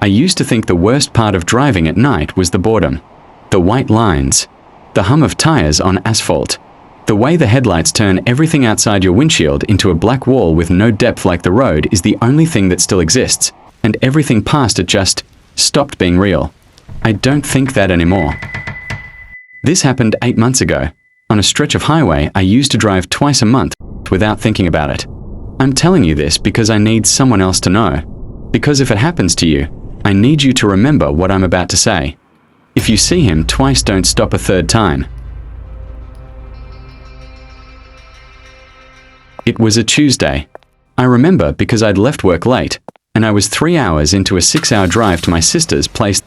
I used to think the worst part of driving at night was the boredom. The white lines. The hum of tires on asphalt. The way the headlights turn everything outside your windshield into a black wall with no depth like the road is the only thing that still exists, and everything past it just stopped being real. I don't think that anymore. This happened 8 months ago. On a stretch of highway I used to drive twice a month without thinking about it. I'm telling you this because I need someone else to know. Because if it happens to you, I need you to remember what I'm about to say. If you see him twice, don't stop a third time. It was a Tuesday. I remember because I'd left work late, and I was 3 hours into a 6-hour drive to my sister's place.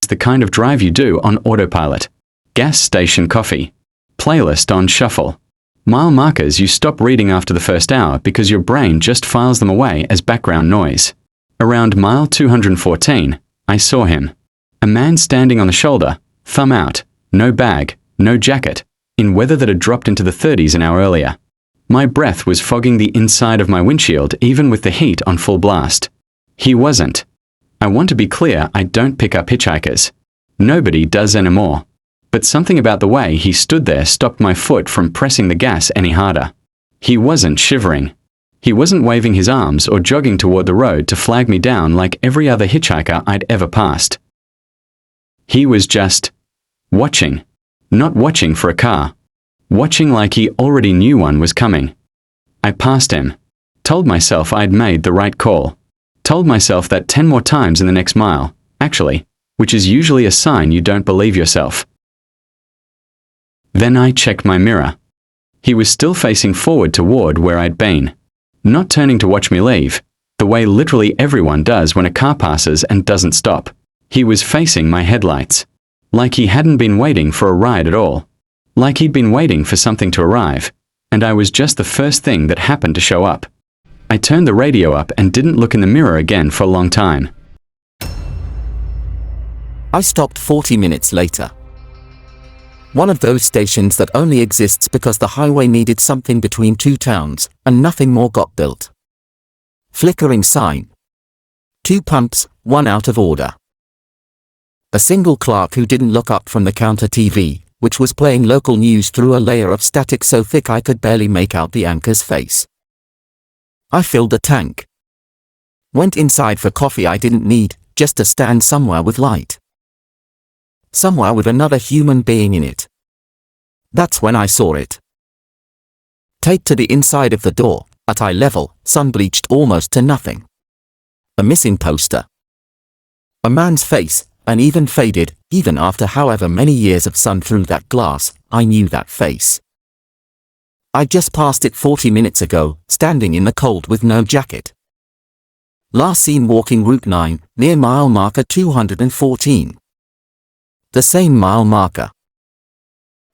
It's the kind of drive you do on autopilot. Gas station coffee. Playlist on shuffle. Mile markers you stop reading after the first hour because your brain just files them away as background noise. Around mile 214, I saw him. A man standing on the shoulder, thumb out, no bag, no jacket, in weather that had dropped into the 30s an hour earlier. My breath was fogging the inside of my windshield even with the heat on full blast. He wasn't. I want to be clear, I don't pick up hitchhikers. Nobody does anymore. But something about the way he stood there stopped my foot from pressing the gas any harder. He wasn't shivering. He wasn't waving his arms or jogging toward the road to flag me down like every other hitchhiker I'd ever passed. He was just watching. Not watching for a car. Watching like he already knew one was coming. I passed him. Told myself I'd made the right call. Told myself that 10 more times in the next mile, actually, which is usually a sign you don't believe yourself. Then I checked my mirror. He was still facing forward toward where I'd been. Not turning to watch me leave, the way literally everyone does when a car passes and doesn't stop. He was facing my headlights. Like he hadn't been waiting for a ride at all. Like he'd been waiting for something to arrive, and I was just the first thing that happened to show up. I turned the radio up and didn't look in the mirror again for a long time. I stopped 40 minutes later. One of those stations that only exists because the highway needed something between two towns, and nothing more got built. Flickering sign. 2 pumps, 1 out of order. A single clerk who didn't look up from the counter TV, which was playing local news through a layer of static so thick I could barely make out the anchor's face. I filled the tank. Went inside for coffee I didn't need, just to stand somewhere with light. Somewhere with another human being in it. That's when I saw it. Taped to the inside of the door, at eye level, sun-bleached almost to nothing. A missing poster. A man's face, and even faded, even after however many years of sun through that glass, I knew that face. I just passed it 40 minutes ago, standing in the cold with no jacket. Last seen walking Route 9, near mile marker 214. The same mile marker.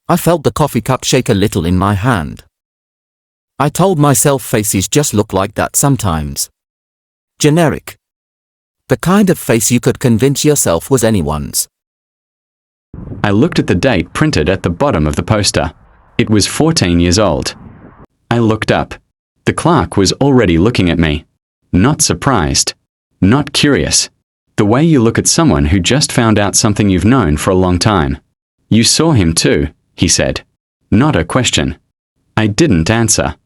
I felt the coffee cup shake a little in my hand. I told myself faces just look like that sometimes. Generic. The kind of face you could convince yourself was anyone's. I looked at the date printed at the bottom of the poster. It was 14 years old. I looked up. The clerk was already looking at me. Not surprised. Not curious. The way you look at someone who just found out something you've known for a long time. You saw him too, he said. Not a question. I didn't answer.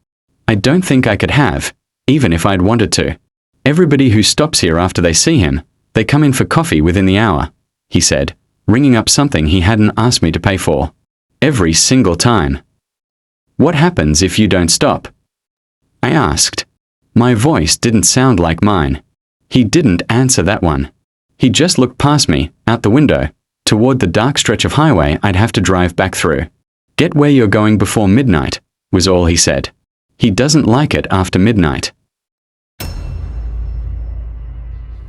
I don't think I could have, even if I'd wanted to. Everybody who stops here after they see him, they come in for coffee within the hour, he said, ringing up something he hadn't asked me to pay for. Every single time. What happens if you don't stop? I asked. My voice didn't sound like mine. He didn't answer that one. He just looked past me, out the window, toward the dark stretch of highway I'd have to drive back through. Get where you're going before midnight, was all he said. He doesn't like it after midnight.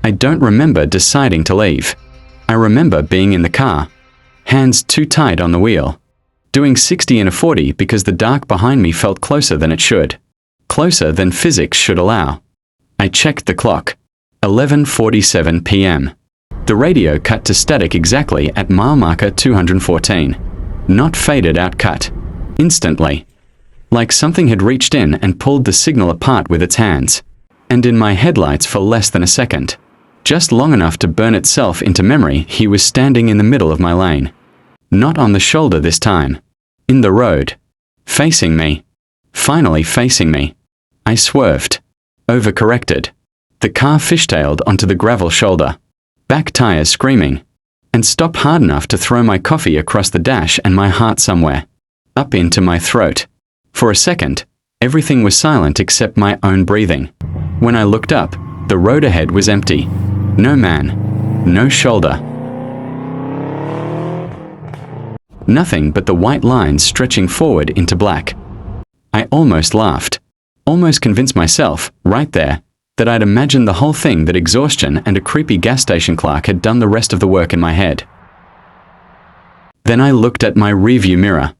I don't remember deciding to leave. I remember being in the car, hands too tight on the wheel, doing 60 in a 40 because the dark behind me felt closer than it should, closer than physics should allow. I checked the clock. 11:47 p.m. The radio cut to static exactly at mile marker 214. Not faded out cut. Instantly. Like something had reached in and pulled the signal apart with its hands. And in my headlights for less than a second. Just long enough to burn itself into memory. He was standing in the middle of my lane. Not on the shoulder this time. In the road. Facing me. Finally facing me. I swerved. Overcorrected. The car fishtailed onto the gravel shoulder. Back tires screaming. And stopped hard enough to throw my coffee across the dash and my heart somewhere. Up into my throat. For a second, everything was silent except my own breathing. When I looked up, the road ahead was empty. No man. No shoulder. Nothing but the white lines stretching forward into black. I almost laughed. Almost convinced myself, right there, that I'd imagined the whole thing, that exhaustion and a creepy gas station clerk had done the rest of the work in my head. Then I looked at my rearview mirror.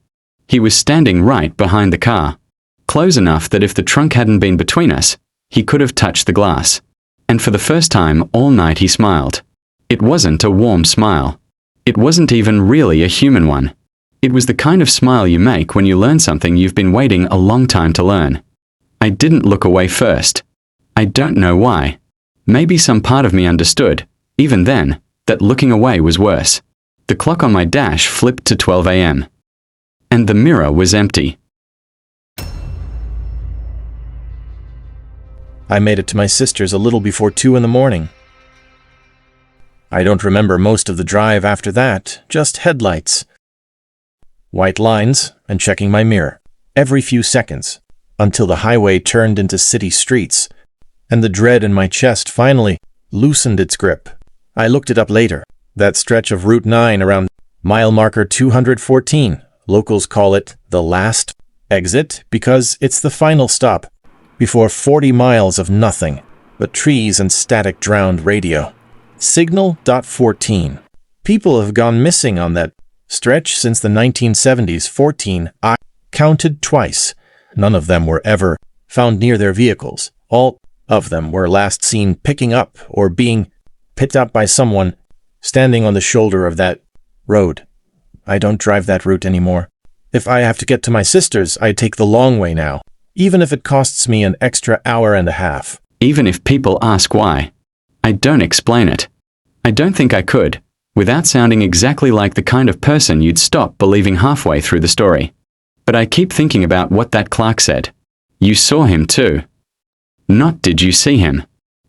He was standing right behind the car. Close enough that if the trunk hadn't been between us, he could have touched the glass. And for the first time all night he smiled. It wasn't a warm smile. It wasn't even really a human one. It was the kind of smile you make when you learn something you've been waiting a long time to learn. I didn't look away first. I don't know why. Maybe some part of me understood, even then, that looking away was worse. The clock on my dash flipped to 12 a.m. And the mirror was empty. I made it to my sister's a little before 2 in the morning. I don't remember most of the drive after that, just headlights. White lines, and checking my mirror, every few seconds, until the highway turned into city streets, and the dread in my chest finally loosened its grip. I looked it up later. That stretch of Route 9 around mile marker 214. Locals call it the last exit because it's the final stop before 40 miles of nothing but trees and static drowned radio. Signal.14. People have gone missing on that stretch since the 1970s. 14. I counted twice. None of them were ever found near their vehicles. All of them were last seen picking up or being picked up by someone standing on the shoulder of that road. I don't drive that route anymore. If I have to get to my sister's, I take the long way now, even if it costs me an extra hour and a half. Even if people ask why, I don't explain it. I don't think I could, without sounding exactly like the kind of person you'd stop believing halfway through the story. But I keep thinking about what that clerk said. You saw him too. Not did you see him.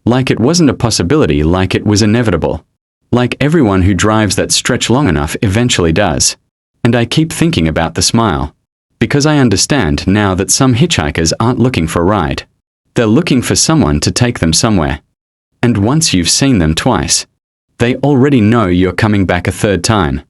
Like it wasn't a possibility, like it was inevitable. Like everyone who drives that stretch long enough eventually does. And I keep thinking about the smile. Because I understand now that some hitchhikers aren't looking for a ride. They're looking for someone to take them somewhere. And once you've seen them twice, they already know you're coming back a third time.